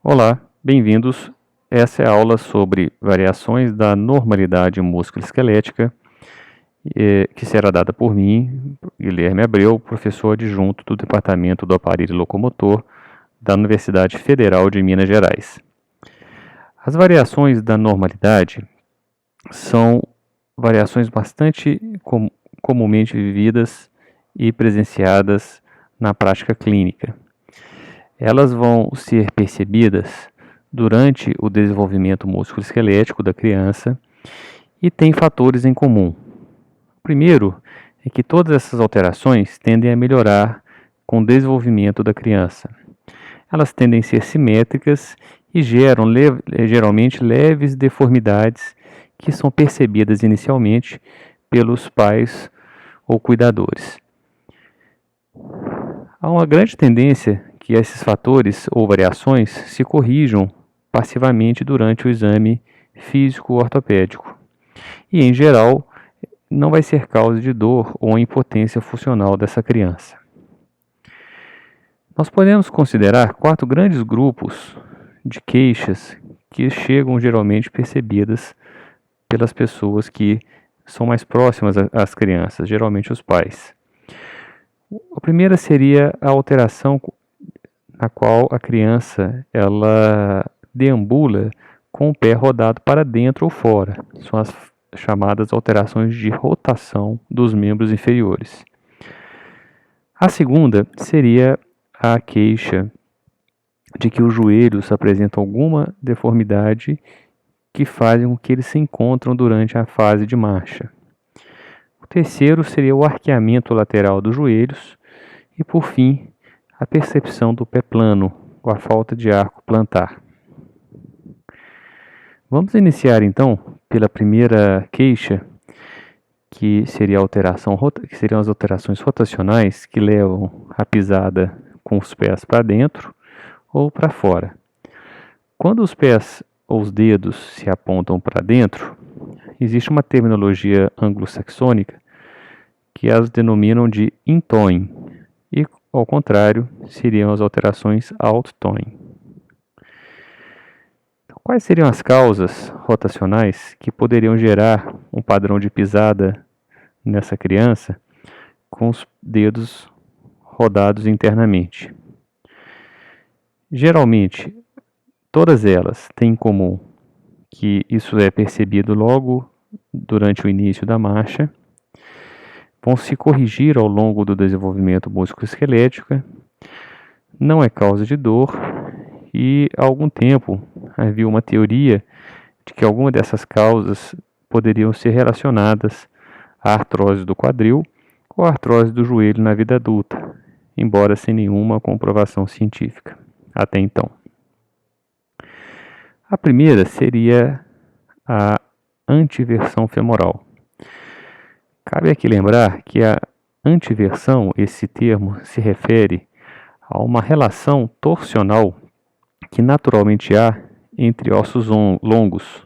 Olá, bem-vindos. Essa é a aula sobre variações da normalidade musculoesquelética, que será dada por mim, Guilherme Abreu, professor adjunto do Departamento do Aparelho Locomotor da Universidade Federal de Minas Gerais. As variações da normalidade são variações bastante comumente vividas e presenciadas na prática clínica. Elas vão ser percebidas durante o desenvolvimento musculoesquelético da criança e têm fatores em comum. O primeiro é que todas essas alterações tendem a melhorar com o desenvolvimento da criança. Elas tendem a ser simétricas e geram geralmente leves deformidades que são percebidas inicialmente pelos pais ou cuidadores. Há uma grande tendência que esses fatores ou variações se corrijam passivamente durante o exame físico ortopédico e, em geral, não vai ser causa de dor ou impotência funcional dessa criança. Nós podemos considerar 4 grandes grupos de queixas que chegam geralmente percebidas pelas pessoas que são mais próximas às crianças, geralmente os pais. A primeira seria a alteração na qual a criança ela deambula com o pé rodado para dentro ou fora. São as chamadas alterações de rotação dos membros inferiores. A segunda seria a queixa de que os joelhos apresentam alguma deformidade que fazem com que eles se encontram durante a fase de marcha. O terceiro seria o arqueamento lateral dos joelhos e, por fim, a percepção do pé plano ou a falta de arco plantar. Vamos iniciar então pela primeira queixa, que seria que seriam as alterações rotacionais que levam a pisada com os pés para dentro ou para fora. Quando os pés ou os dedos se apontam para dentro, existe uma terminologia anglo-saxônica que as denominam de in-toeing, e ao contrário, seriam as alterações out-toeing. Quais seriam as causas rotacionais que poderiam gerar um padrão de pisada nessa criança com os dedos rodados internamente? Geralmente, todas elas têm em comum que isso é percebido logo durante o início da marcha, vão se corrigir ao longo do desenvolvimento musculoesquelético, não é causa de dor e há algum tempo havia uma teoria de que alguma dessas causas poderiam ser relacionadas à artrose do quadril ou à artrose do joelho na vida adulta, embora sem nenhuma comprovação científica até então. A primeira seria a antiversão femoral. Cabe aqui lembrar que a antiversão, esse termo, se refere a uma relação torsional que naturalmente há entre ossos longos,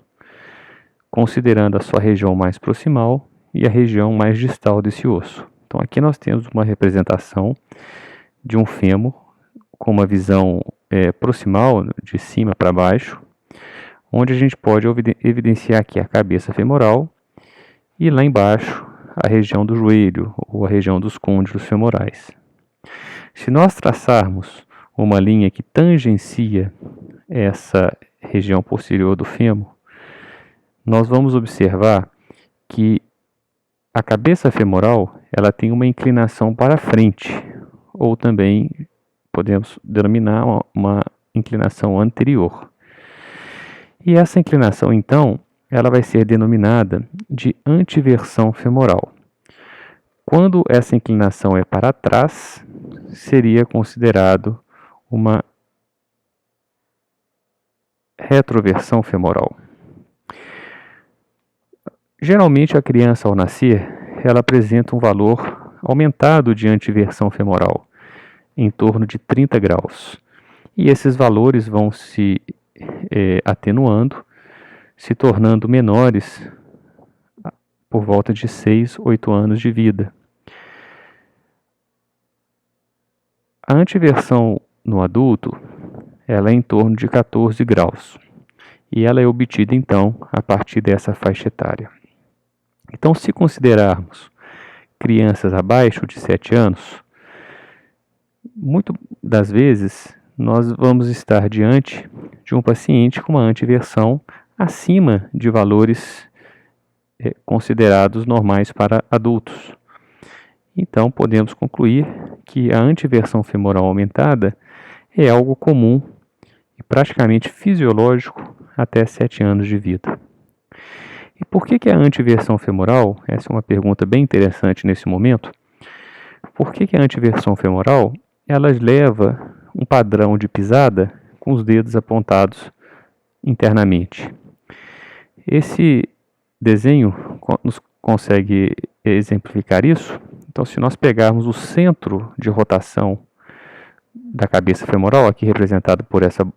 considerando a sua região mais proximal e a região mais distal desse osso. Então aqui nós temos uma representação de um fêmur com uma visão proximal, de cima para baixo, onde a gente pode evidenciar aqui a cabeça femoral e lá embaixo a região do joelho ou a região dos côndilos femorais. Se nós traçarmos uma linha que tangencia essa região posterior do fêmur, nós vamos observar que a cabeça femoral ela tem uma inclinação para frente, ou também podemos denominar uma inclinação anterior. E essa inclinação, então, ela vai ser denominada de antiversão femoral. Quando essa inclinação é para trás, seria considerado uma retroversão femoral. Geralmente a criança ao nascer, ela apresenta um valor aumentado de antiversão femoral, em torno de 30 graus. E esses valores vão se atenuando, se tornando menores por volta de 6, 8 anos de vida. A antiversão no adulto, ela é em torno de 14 graus. E ela é obtida, então, a partir dessa faixa etária. Então, se considerarmos crianças abaixo de 7 anos, muitas das vezes nós vamos estar diante de um paciente com uma antiversão acima de valores considerados normais para adultos. Então, podemos concluir que a antiversão femoral aumentada é algo comum e praticamente fisiológico até 7 anos de vida. E por que a antiversão femoral? Essa é uma pergunta bem interessante nesse momento. Por que a antiversão femoral ela leva um padrão de pisada com os dedos apontados internamente? Esse desenho nos consegue exemplificar isso. Então, se nós pegarmos o centro de rotação da cabeça femoral, aqui representado por essa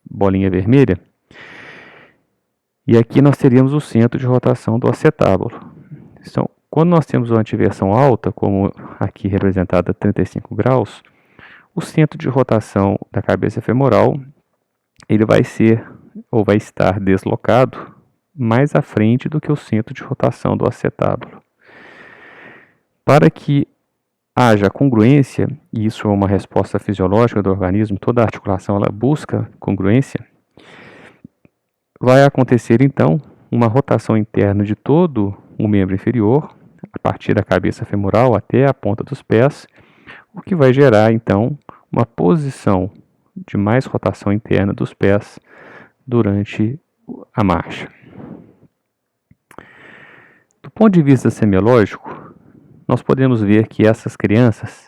bolinha vermelha, e aqui nós teríamos o centro de rotação do acetábulo. Então, quando nós temos uma antiversão alta, como aqui representada a 35 graus, o centro de rotação da cabeça femoral ele vai ser ou vai estar deslocado mais à frente do que o centro de rotação do acetábulo. Para que haja congruência, e isso é uma resposta fisiológica do organismo, toda articulação ela busca congruência, vai acontecer então uma rotação interna de todo o membro inferior, a partir da cabeça femoral até a ponta dos pés, o que vai gerar então uma posição de mais rotação interna dos pés durante a marcha. Do ponto de vista semiológico, nós podemos ver que essas crianças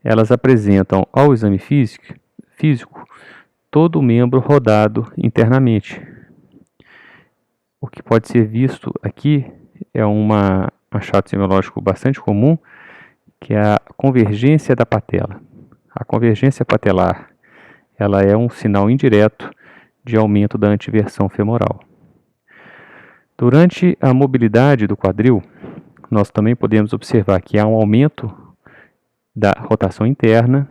elas apresentam ao exame físico todo o membro rodado internamente. O que pode ser visto aqui é um achado semiológico bastante comum, que é a convergência da patela. A convergência patelar ela é um sinal indireto de aumento da antiversão femoral. Durante a mobilidade do quadril, nós também podemos observar que há um aumento da rotação interna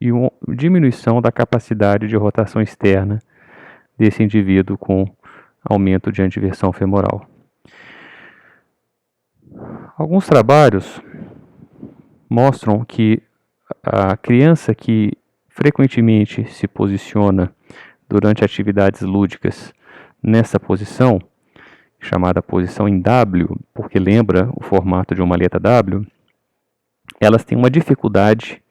e uma diminuição da capacidade de rotação externa desse indivíduo com aumento de antiversão femoral. Alguns trabalhos mostram que a criança que frequentemente se posiciona durante atividades lúdicas nessa posição, chamada posição em W, porque lembra o formato de uma maleta W, elas têm uma dificuldade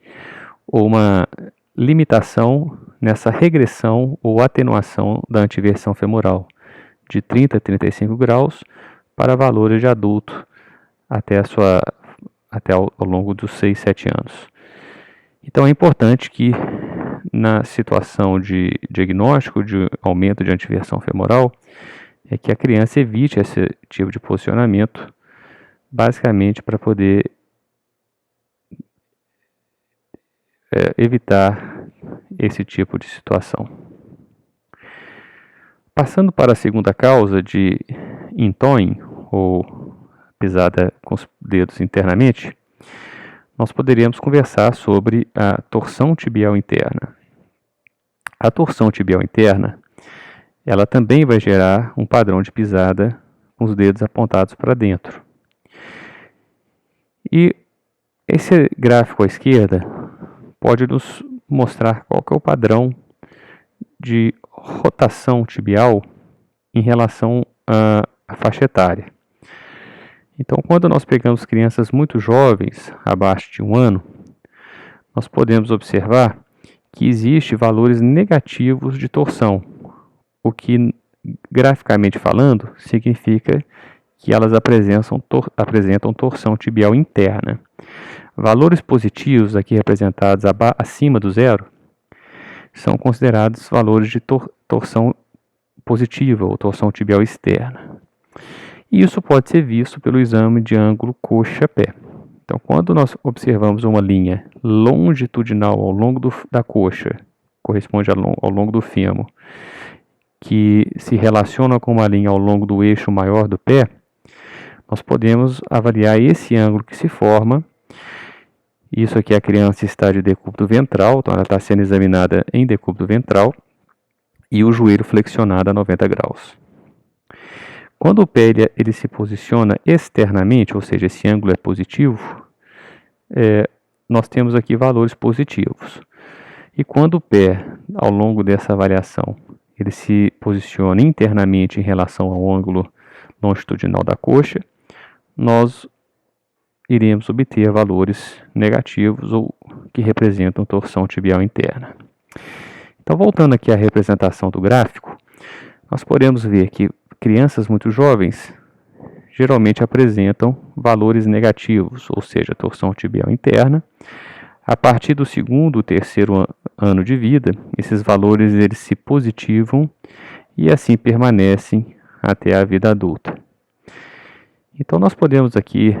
ou uma limitação nessa regressão ou atenuação da antiversão femoral de 30 a 35 graus para valores de adulto até ao longo dos 6, 7 anos. Então é importante que na situação de diagnóstico de aumento de antiversão femoral é que a criança evite esse tipo de posicionamento, basicamente para poder evitar esse tipo de situação. Passando para a segunda causa de intoing, ou pisada com os dedos internamente, nós poderíamos conversar sobre a torção tibial interna. A torção tibial interna, ela também vai gerar um padrão de pisada com os dedos apontados para dentro. E esse gráfico à esquerda pode nos mostrar qual que é o padrão de rotação tibial em relação à faixa etária. Então, quando nós pegamos crianças muito jovens, abaixo de 1 ano, nós podemos observar que existem valores negativos de torção, o que, graficamente falando, significa que elas apresentam torção tibial interna. Valores positivos, aqui representados acima do zero, são considerados valores de torção positiva ou torção tibial externa. E isso pode ser visto pelo exame de ângulo coxa-pé. Então, quando nós observamos uma linha longitudinal ao longo da coxa, corresponde ao longo do fêmur, que se relaciona com uma linha ao longo do eixo maior do pé, nós podemos avaliar esse ângulo que se forma Isso aqui a criança está de decúbito ventral, então ela está sendo examinada em decúbito ventral e o joelho flexionado a 90 graus. Quando o pé ele se posiciona externamente, ou seja, esse ângulo é positivo, nós temos aqui valores positivos. E quando o pé, ao longo dessa avaliação, ele se posiciona internamente em relação ao ângulo longitudinal da coxa, nós iremos obter valores negativos ou que representam torção tibial interna. Então, voltando aqui à representação do gráfico, nós podemos ver que crianças muito jovens geralmente apresentam valores negativos, ou seja, torção tibial interna. A partir do segundo, terceiro ano de vida, esses valores eles se positivam e assim permanecem até a vida adulta. Então nós podemos aqui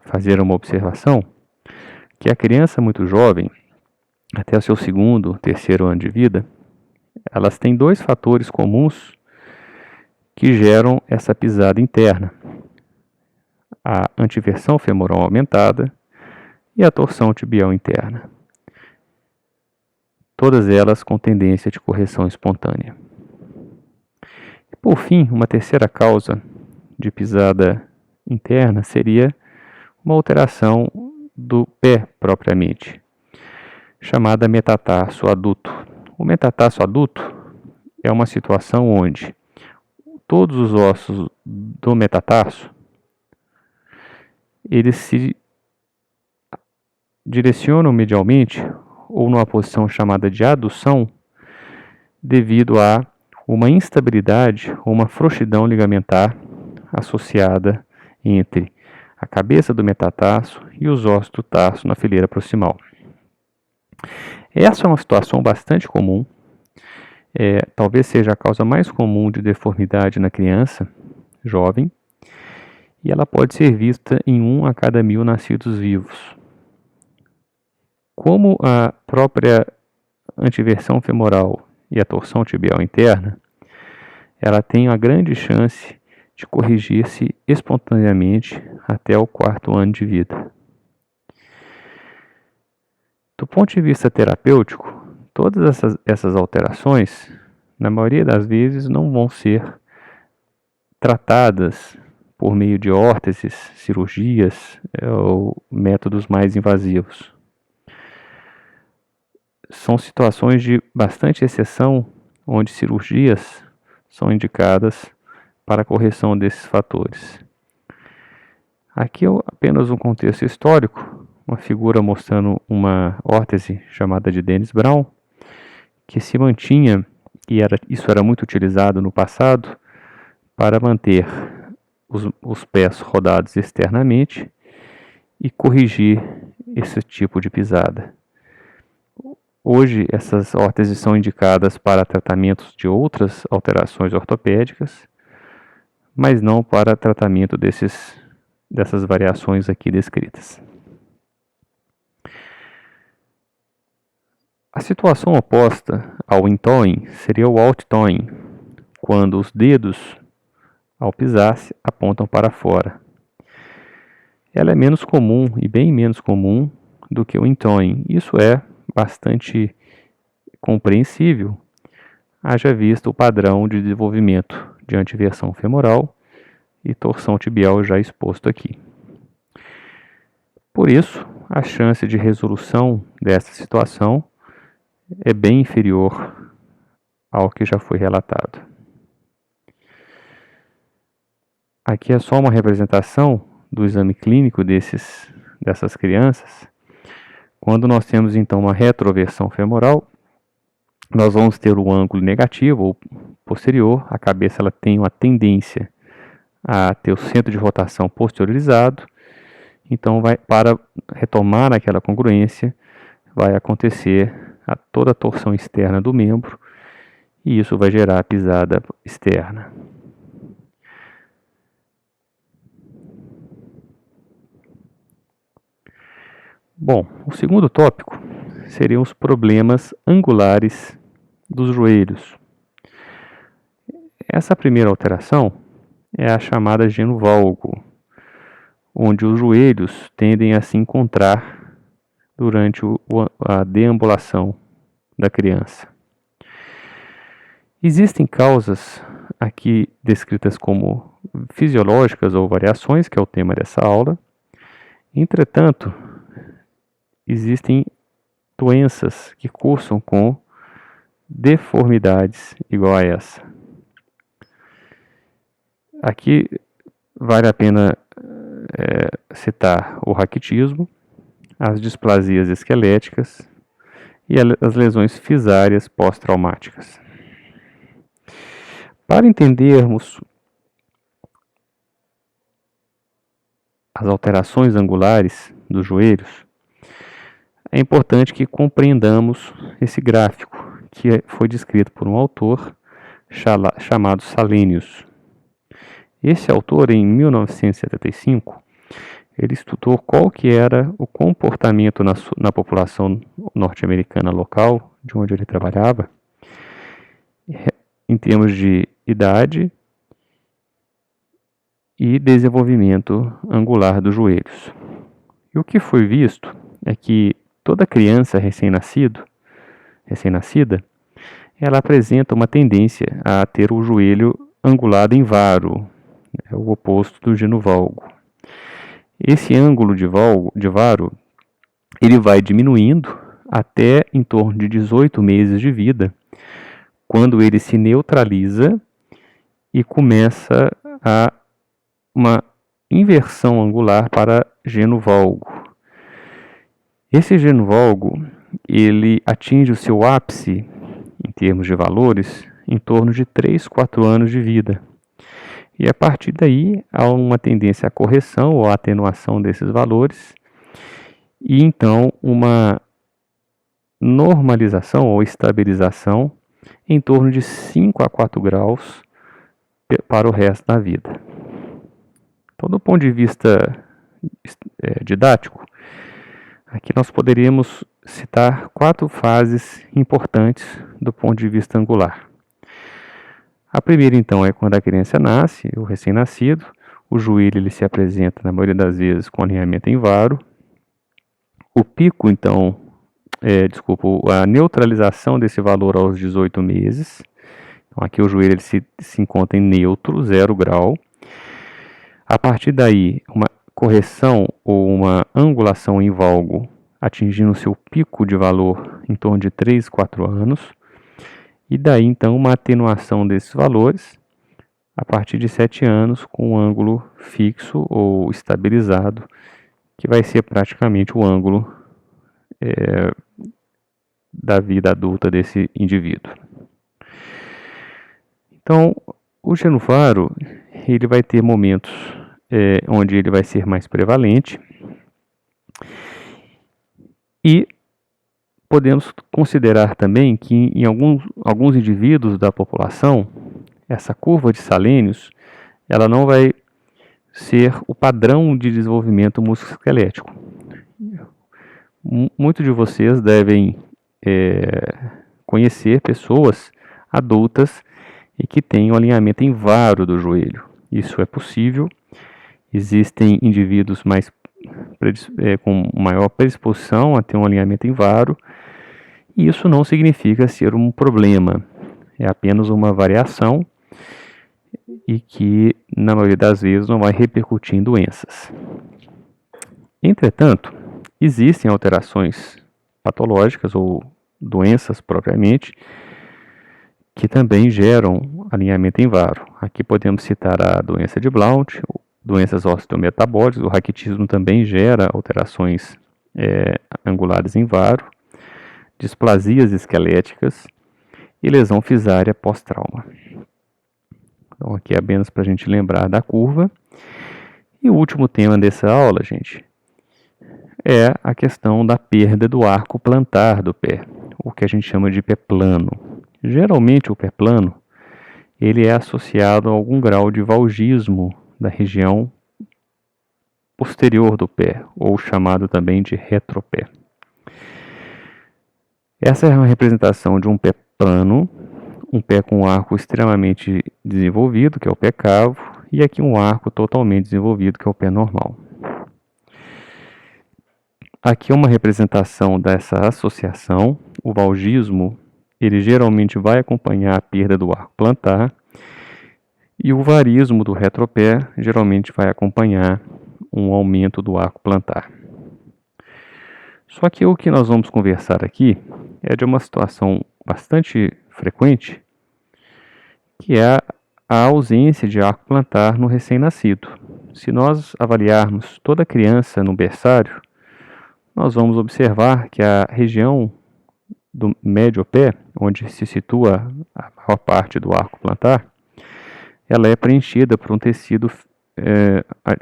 fazer uma observação que a criança muito jovem, até o seu segundo, terceiro ano de vida, elas têm dois fatores comuns que geram essa pisada interna: a antiversão femoral aumentada e a torção tibial interna. Todas elas com tendência de correção espontânea. Por fim, uma terceira causa de pisada interna seria uma alteração do pé propriamente, chamada metatarso adduto. O metatarso adduto é uma situação onde todos os ossos do metatarso eles se direcionam medialmente ou numa posição chamada de adução devido a uma instabilidade ou uma frouxidão ligamentar associada entre a cabeça do metatarso e os ossos do tarso na fileira proximal. Essa é uma situação bastante comum, talvez seja a causa mais comum de deformidade na criança jovem, e ela pode ser vista em 1 a cada 1000 nascidos vivos. Como a própria antiversão femoral e a torção tibial interna, ela tem uma grande chance de corrigir-se espontaneamente até o 4º ano de vida. Do ponto de vista terapêutico, todas essas alterações, na maioria das vezes, não vão ser tratadas por meio de órteses, cirurgias ou métodos mais invasivos. São situações de bastante exceção, onde cirurgias são indicadas para a correção desses fatores. Aqui é apenas um contexto histórico, uma figura mostrando uma órtese chamada de Dennis Brown, que se mantinha, e isso era muito utilizado no passado, para manter os pés rodados externamente e corrigir esse tipo de pisada. Hoje, essas órteses são indicadas para tratamentos de outras alterações ortopédicas, mas não para tratamento dessas variações aqui descritas. A situação oposta ao in-toeing seria o out-toeing, quando os dedos, ao pisar-se, apontam para fora. Ela é menos comum e bem menos comum do que o in-toeing. Isso é bastante compreensível, haja visto o padrão de desenvolvimento de antiversão femoral e torção tibial já exposto aqui. Por isso, a chance de resolução dessa situação é bem inferior ao que já foi relatado. Aqui é só uma representação do exame clínico dessas crianças. Quando nós temos então uma retroversão femoral, nós vamos ter o ângulo negativo ou posterior. A cabeça ela tem uma tendência a ter o centro de rotação posteriorizado. Então, para retomar aquela congruência, vai acontecer toda a torção externa do membro e isso vai gerar a pisada externa. Bom, o segundo tópico seriam os problemas angulares dos joelhos. Essa primeira alteração é a chamada geno valgo. onde os joelhos tendem a se encontrar durante a deambulação da criança. Existem causas aqui descritas como fisiológicas ou variações, que é o tema dessa aula. Entretanto, existem doenças que cursam com deformidades igual a essa. Aqui vale a pena citar o raquitismo, as displasias esqueléticas e as lesões fisárias pós-traumáticas. Para entendermos as alterações angulares dos joelhos, é importante que compreendamos esse gráfico, que foi descrito por um autor chamado Salenius. Esse autor, em 1975, ele estudou qual que era o comportamento na população norte-americana local, de onde ele trabalhava, em termos de idade e desenvolvimento angular dos joelhos. E o que foi visto é que toda criança recém-nascida, ela apresenta uma tendência a ter o joelho angulado em varo, o oposto do geno valgo. Esse ângulo de varo, ele vai diminuindo até em torno de 18 meses de vida, quando ele se neutraliza e começa uma inversão angular para geno valgo. Esse geno valgo, ele atinge o seu ápice, em termos de valores, em torno de 3, 4 anos de vida. E a partir daí, há uma tendência à correção ou à atenuação desses valores, e então uma normalização ou estabilização em torno de 5 a 4 graus para o resto da vida. Então, do ponto de vista didático, aqui nós poderíamos citar 4 fases importantes do ponto de vista angular. A primeira, então, é quando a criança nasce, o recém-nascido. O joelho ele se apresenta, na maioria das vezes, com alinhamento em varo. O pico, então, a neutralização desse valor aos 18 meses. Então, aqui o joelho ele se encontra em neutro, 0 grau. A partir daí, uma correção ou uma angulação em valgo, atingindo seu pico de valor em torno de 3, 4 anos. E daí, então, uma atenuação desses valores a partir de 7 anos com um ângulo fixo ou estabilizado, que vai ser praticamente o ângulo da vida adulta desse indivíduo. Então, o geno varo, ele vai ter momentos onde ele vai ser mais prevalente e podemos considerar também que em alguns indivíduos da população, essa curva de Salenius, ela não vai ser o padrão de desenvolvimento musculoesquelético. Muitos de vocês devem conhecer pessoas adultas e que têm um alinhamento em varo do joelho. Isso é possível. Existem indivíduos com maior predisposição a ter um alinhamento em varo, e isso não significa ser um problema, é apenas uma variação e que, na maioria das vezes, não vai repercutir em doenças. Entretanto, existem alterações patológicas ou doenças propriamente que também geram alinhamento em varo. Aqui podemos citar a doença de Blount, doenças osteometabólicas. O raquitismo também gera alterações angulares em varo, displasias esqueléticas e lesão fisária pós-trauma. Então aqui é apenas para a gente lembrar da curva. E o último tema dessa aula, gente, é a questão da perda do arco plantar do pé, o que a gente chama de pé plano. Geralmente o pé plano ele é associado a algum grau de valgismo da região posterior do pé, ou chamado também de retropé. Essa é uma representação de um pé plano, um pé com um arco extremamente desenvolvido, que é o pé cavo, e aqui um arco totalmente desenvolvido, que é o pé normal. Aqui é uma representação dessa associação. O valgismo, ele geralmente vai acompanhar a perda do arco plantar, e o varismo do retropé geralmente vai acompanhar um aumento do arco plantar. Só que o que nós vamos conversar aqui é de uma situação bastante frequente, que é a ausência de arco plantar no recém-nascido. Se nós avaliarmos toda criança no berçário, nós vamos observar que a região do médio pé, onde se situa a maior parte do arco plantar, ela é preenchida por um tecido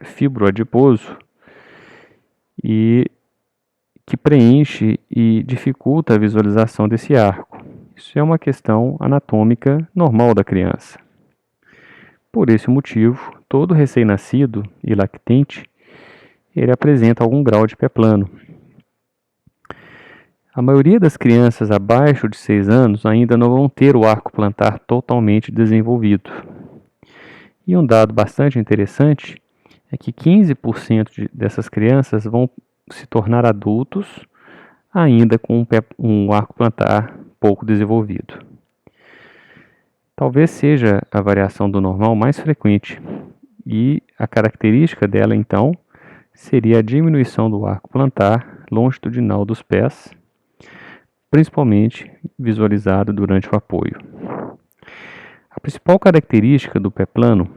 fibroadiposo e que preenche e dificulta a visualização desse arco. Isso é uma questão anatômica normal da criança. Por esse motivo, todo recém-nascido e lactente, ele apresenta algum grau de pé plano. A maioria das crianças abaixo de 6 anos ainda não vão ter o arco plantar totalmente desenvolvido. E um dado bastante interessante é que 15% dessas crianças vão se tornar adultos ainda com um arco plantar pouco desenvolvido. Talvez seja a variação do normal mais frequente, e a característica dela então seria a diminuição do arco plantar longitudinal dos pés, principalmente visualizado durante o apoio. A principal característica do pé plano,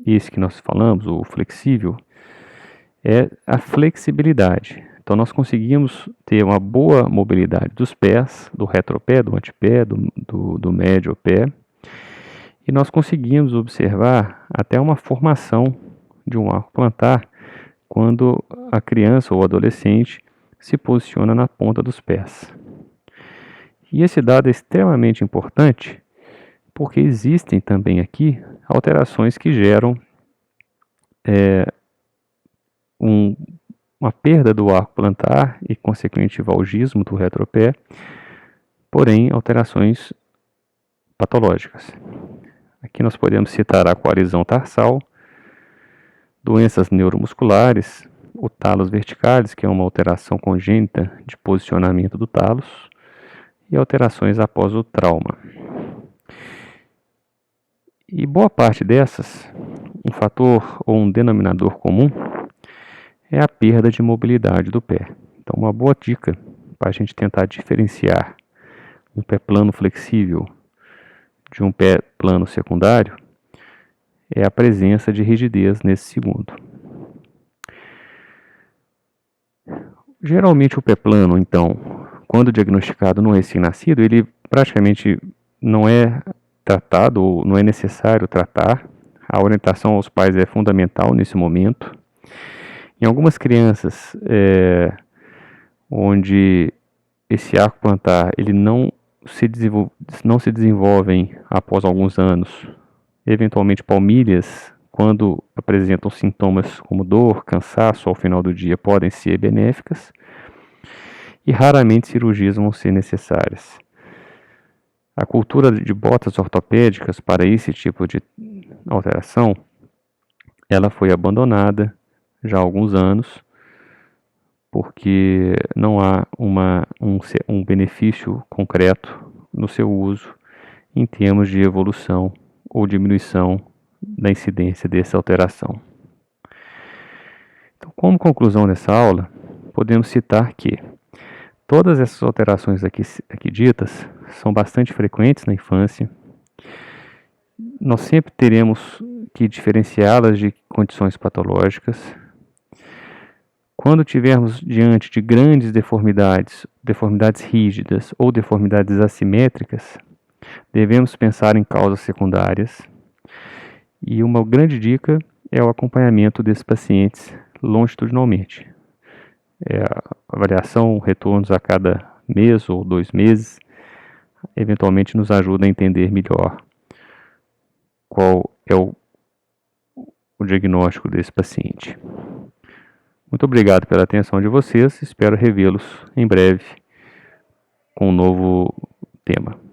esse que nós falamos, o flexível, é a flexibilidade. Então nós conseguimos ter uma boa mobilidade dos pés, do retropé, do antepé, do médio pé, e nós conseguimos observar até uma formação de um arco plantar quando a criança ou adolescente se posiciona na ponta dos pés. E esse dado é extremamente importante porque existem também aqui alterações que geram uma perda do arco plantar e consequente valgismo do retropé, porém alterações patológicas. Aqui nós podemos citar a coalizão tarsal, doenças neuromusculares, o talos verticalis, que é uma alteração congênita de posicionamento do talos, e alterações após o trauma. E boa parte dessas, um fator ou um denominador comum, é a perda de mobilidade do pé. Então, uma boa dica para a gente tentar diferenciar um pé plano flexível de um pé plano secundário é a presença de rigidez nesse segundo. Geralmente o pé plano, então, quando diagnosticado no recém-nascido, ele praticamente não é tratado ou não é necessário tratar. A orientação aos pais é fundamental nesse momento. Em algumas crianças onde esse arco plantar ele não se desenvolvem após alguns anos, eventualmente palmilhas, quando apresentam sintomas como dor, cansaço ao final do dia, podem ser benéficas, e raramente cirurgias vão ser necessárias. A cultura de botas ortopédicas para esse tipo de alteração, ela foi abandonada já há alguns anos, porque não há um benefício concreto no seu uso em termos de evolução ou diminuição da incidência dessa alteração. Então, como conclusão dessa aula, podemos citar que todas essas alterações aqui ditas são bastante frequentes na infância. Nós sempre teremos que diferenciá-las de condições patológicas. Quando tivermos diante de grandes deformidades rígidas ou deformidades assimétricas, devemos pensar em causas secundárias. E uma grande dica é o acompanhamento desses pacientes longitudinalmente. A avaliação, retornos a cada mês ou 2 meses, eventualmente nos ajuda a entender melhor qual é o diagnóstico desse paciente. Muito obrigado pela atenção de vocês, espero revê-los em breve com um novo tema.